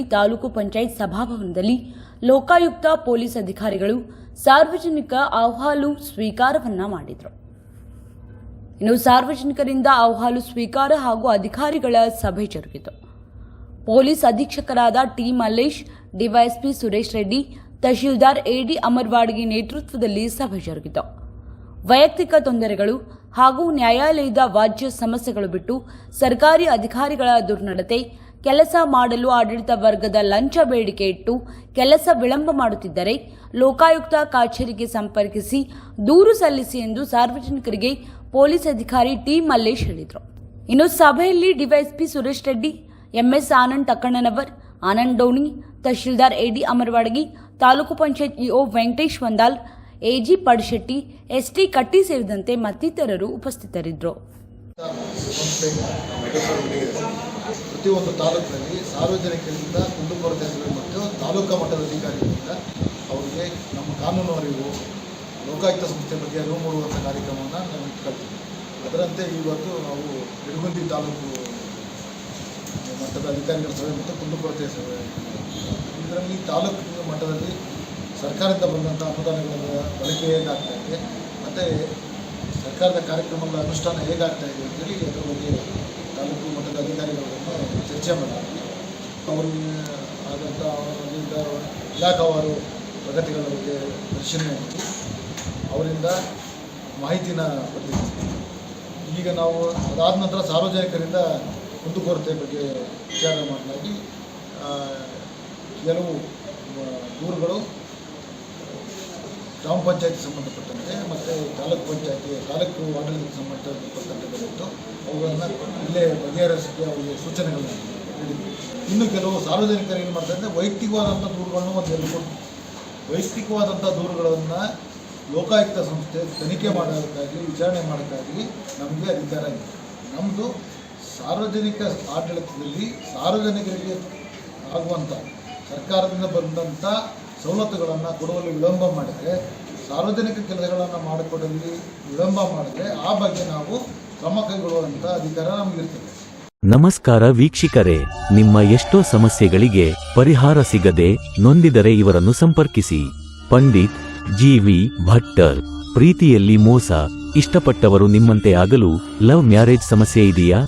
Amaravadagi taluk panchayat ಸಭಾಭವನದಲ್ಲಿ Lokayukta police ಅಧಿಕಾರಿಗಳು ಸಾರ್ವಜನಿಕ ಅಹವಾಲು ಸ್ವೀಕಾರವನ್ನ ಮಾಡಿದರು. ಇನ್ನು ಸಾರ್ವಜನಿಕರಿಂದ ಅಹವಾಲು ಸ್ವೀಕಾರ ಹಾಗೂ ಅಧಿಕಾರಿಗಳ ಸಭೆ ಜರುಗಿತು. ಪೊಲೀಸ್ ಅಧೀಕ್ಷಕರಾದ T Mallesh, DYSP Suresh Reddy, tahsildar AD Amaravadagi ನೇತೃತ್ವದಲ್ಲಿ ಸಭೆ ಜರುಗಿತು. ವೈಯಕ್ತಿಕ ತೊಂದರೆಗಳು ಹಾಗೂ ನ್ಯಾಯಾಲಯದ ವಾಜ್ಯ ಸಮಸ್ಯೆಗಳು ಬಿಟ್ಟು ಸರ್ಕಾರಿ ಅಧಿಕಾರಿಗಳ ದುರ್ನಡತೆ, ಕೆಲಸ ಮಾಡಲು ಆಡಳಿತ ವರ್ಗದ ಲಂಚ ಬೇಡಿಕೆ ಇಟ್ಟು ಕೆಲಸ ವಿಳಂಬ ಮಾಡುತ್ತಿದ್ದರೆ ಲೋಕಾಯುಕ್ತ ಕಚೇರಿಗೆ ಸಂಪರ್ಕಿಸಿ ದೂರು ಸಲ್ಲಿಸಿ ಎಂದು ಸಾರ್ವಜನಿಕರಿಗೆ ಪೊಲೀಸ್ ಅಧಿಕಾರಿ ಟಿ ಮಲ್ಲೇಶ್ ಹೇಳಿದರು. ಇನ್ನು ಸಭೆಯಲ್ಲಿ DYSP Suresh Reddy, MS Anand Takkannanavar, Anand Doni, tahsildar AD Amaravadagi, taluk panchayat EO Venkatesh Vandal, AG Padashetti, ST Katti ಸೇರಿದಂತೆ ಮತ್ತಿತರರು ಉಪಸ್ಥಿತರಿದ್ದರು. ಪ್ರತಿಯೊಂದು ತಾಲೂಕಿನಲ್ಲಿ ಸಾರ್ವಜನಿಕರಿಂದ ಕುಂದುಕೊರತೆ ಮತ್ತು ತಾಲೂಕಾ ಮಟ್ಟದ ಅಧಿಕಾರಿಗಳಿಂದ ಅವರಿಗೆ ನಮ್ಮ ಕಾನೂನು ಅರಿವು, ಲೋಕಾಯುಕ್ತ ಸಂಸ್ಥೆ ಬಗ್ಗೆ ಅರಿವು ಮೂಡುವಂಥ ಕಾರ್ಯಕ್ರಮವನ್ನು ನಾವು ಇಟ್ಕೊಳ್ತೀವಿ. ಅದರಂತೆ ಇವತ್ತು ನಾವು ಬಿಡಗುಂದಿ ತಾಲೂಕು ಮಟ್ಟದ ಅಧಿಕಾರಿಗಳ ಸಭೆ ಮತ್ತು ಕುಂದುಕೊರತೆ ಸಭೆ, ಇದರಲ್ಲಿ ತಾಲೂಕು ಮಟ್ಟದಲ್ಲಿ ಸರ್ಕಾರದಿಂದ ಬಂದಂಥ ಅನುದಾನಗಳ ಬಳಕೆ ಹೇಗಾಗ್ತಾ ಇದೆ ಮತ್ತು ಸರ್ಕಾರದ ಕಾರ್ಯಕ್ರಮಗಳ ಅನುಷ್ಠಾನ ಹೇಗಾಗ್ತಾ ಇದೆ ಅಂತೇಳಿ ಅದರ ಬಗ್ಗೆ ತಾಲೂಕು ಮಟ್ಟದ ಅಧಿಕಾರಿಗಳನ್ನು ಚರ್ಚೆ ಮಾಡಿದ್ವಿ. ಅವರಿಗೆ ಆದಂಥ ಅವರಿಂದ ಇಲಾಖಾವಾರು ಪ್ರಗತಿಗಳ ಬಗ್ಗೆ ಪರಿಶೀಲನೆ ಮಾಡಿ ಅವರಿಂದ ಮಾಹಿತಿನ ಪಡೆದಿದ್ದೀವಿ. ಈಗ ನಾವು ಅದಾದ ನಂತರ ಸಾರ್ವಜನಿಕರಿಂದ ಕುಂದುಕೊರತೆ ಬಗ್ಗೆ ವಿಚಾರ ಮಾಡಲಾಗಿ ಕೆಲವು ದೂರುಗಳು ಗ್ರಾಮ ಪಂಚಾಯತಿ ಸಂಬಂಧಪಟ್ಟಂತೆ ಮತ್ತು ತಾಲೂಕು ಆಡಳಿತಕ್ಕೆ ಸಂಬಂಧಪಟ್ಟಂತೆ ಬಂದಿತ್ತು. ಅವುಗಳನ್ನು ಇಲ್ಲೇ ಬಗೆಹರಿಸಲಿಕ್ಕೆ ಅವರಿಗೆ ಸೂಚನೆಗಳನ್ನು ನೀಡಿದ್ವಿ. ಇನ್ನು ಕೆಲವು ಸಾರ್ವಜನಿಕರು ಏನು ಮಾಡ್ತಾರೆ ಅಂದರೆ ವೈಯಕ್ತಿಕವಾದಂಥ ದೂರುಗಳನ್ನು ವೈಯಕ್ತಿಕವಾದಂಥ ದೂರುಗಳನ್ನು ಲೋಕಾಯುಕ್ತ ಸಂಸ್ಥೆ ತನಿಖೆ ಮಾಡೋದಕ್ಕಾಗಲಿ ವಿಚಾರಣೆ ಮಾಡೋಕ್ಕಾಗಲಿ ನಮಗೆ ಅಧಿಕಾರ ಇದೆ. ನಮ್ಮದು ಸಾರ್ವಜನಿಕ ಆಡಳಿತದಲ್ಲಿ ಸಾರ್ವಜನಿಕರಿಗೆ ಆಗುವಂಥ ಸರ್ಕಾರದಿಂದ ಬಂದಂಥ ಸವಲತ್ತುಗಳನ್ನು ಕೊಡುವಲ್ಲಿ ವಿಳಂಬ ಮಾಡಿದರೆ, ಸಾರ್ವಜನಿಕ ಕೆಲಸಗಳನ್ನು ಮಾಡಿಕೊಡಲಿ ವಿಳಂಬ ಮಾಡಿದರೆ ಆ ಬಗ್ಗೆ ನಾವು ಕ್ರಮ ಕೈಗೊಳ್ಳುವಂಥ ಅಧಿಕಾರ ನಮಗಿರ್ತದೆ. ನಮಸ್ಕಾರ ವೀಕ್ಷಕರೇ, ನಿಮ್ಮ ಎಷ್ಟೋ ಸಮಸ್ಯೆಗಳಿಗೆ ಪರಿಹಾರ ಸಿಗದೆ ನೊಂದಿದರೆ ಇವರನ್ನು ಸಂಪರ್ಕಿಸಿ. ಪಂಡಿತ್ ಜಿ.ವಿ. ಭಟ್ಟರ್. ಪ್ರೀತಿಯಲ್ಲಿ ಮೋಸ, ಇಷ್ಟಪಟ್ಟವರು ನಿಮ್ಮಂತೆ ಆಗಲು ಲವ್ ಮ್ಯಾರೇಜ್ ಸಮಸ್ಯೆ ಇದೆಯಾ?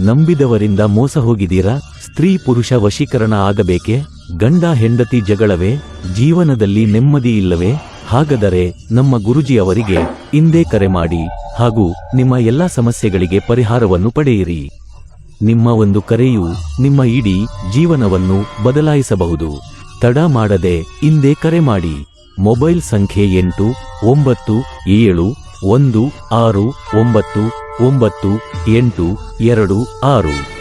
ನಂಬಿದವರಿಂದ ಮೋಸ ಹೋಗಿದ್ದೀರಾ? ಸ್ತ್ರೀ ಪುರುಷ ವಶೀಕರಣ ಆಗಬೇಕೆ? ಗಂಡ ಹೆಂಡತಿ ಜಗಳವೇ? ಜೀವನದಲ್ಲಿ ನೆಮ್ಮದಿ ಇಲ್ಲವೇ? ಹಾಗಾದರೆ ನಮ್ಮ ಗುರುಜಿ ಅವರಿಗೆ ಇಂದೇ ಕರೆ ಮಾಡಿ ಹಾಗೂ ನಿಮ್ಮ ಎಲ್ಲಾ ಸಮಸ್ಯೆಗಳಿಗೆ ಪರಿಹಾರವನ್ನು ಪಡೆಯಿರಿ. ನಿಮ್ಮ ಒಂದು ಕರೆಯು ನಿಮ್ಮ ಇಡೀ ಜೀವನವನ್ನು ಬದಲಾಯಿಸಬಹುದು. ತಡ ಮಾಡದೆ ಇಂದೇ ಕರೆ ಮಾಡಿ. ಮೊಬೈಲ್ ಸಂಖ್ಯೆ 8971699826.